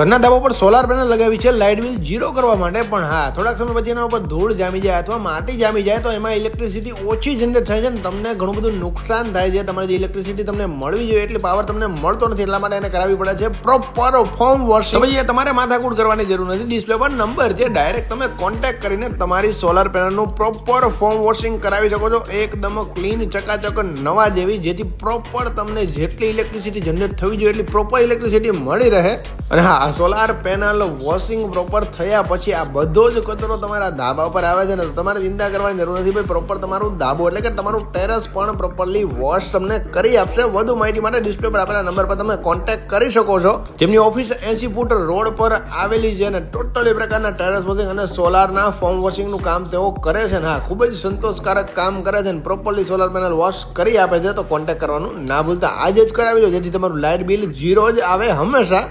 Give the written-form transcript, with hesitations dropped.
ઘરના ધાબા પર સોલાર પેનલ લગાવી છે લાઇટ બિલ 0 કરવા માટે, પણ હા થોડાક સમય પછી એના ઉપર ધૂળ જામી જાય અથવા માટી જામી જાય તો એમાં ઇલેક્ટ્રિસિટી ઓછી જનરેટ થાય છે ને તમને ઘણું બધું નુકસાન થાય છે. તમારે જે ઇલેક્ટ્રિસિટી તમને મળવી જોઈએ એટલે પાવર તમને મળતો નથી, એટલા માટે એને કરાવવી પડે છે પ્રોપર ફોર્મ વોશિંગ. પછી તમારે માથાકૂટ કરવાની જરૂર નથી, ડિસ્પ્લે પર નંબર છે, ડાયરેક્ટ તમે કોન્ટેક્ટ કરીને તમારી સોલાર પેનલનું પ્રોપર ફોર્મ વોશિંગ કરાવી શકો છો, એકદમ ક્લીન ચકાચક નવા જેવી, જેથી પ્રોપર તમને જેટલી ઇલેક્ટ્રિસિટી જનરેટ થવી જોઈએ એટલી પ્રોપર ઇલેક્ટ્રિસિટી મળી રહે. અને હા, આ સોલાર પેનલ વોશિંગ પ્રોપર થયા પછી આ બધો જ કચરો તમારા ધાબા પર આવે છે ને, તો તમારે ચિંતા કરવાની જરૂર નથી ભાઈ. પ્રોપર તમારું ધાબો એટલે કે તમારું ટેરેસ પણ પ્રોપરલી વોશ તમને કરી આપશે. વધુ માહિતી માટે ડિસ્પ્લે પર આપેલા નંબર પર તમે કોન્ટેક્ટ કરી શકો છો, જેમની ઓફિસ 80 ફૂટ રોડ પર આવેલી છે ને ટોટલી પ્રકારના ટેરેસ વોશિંગ અને સોલારના ફોર્મ વોશિંગનું કામ તેઓ કરે છે ને હા, ખૂબ જ સંતોષકારક કામ કરે છે ને પ્રોપરલી સોલાર પેનલ વોશ કરી આપે છે. તો કોન્ટેક્ટ કરવાનું ના ભૂલતા, આજે જ કરાવી લો જેથી તમારું લાઇટ બિલ 0 જ આવે હંમેશા.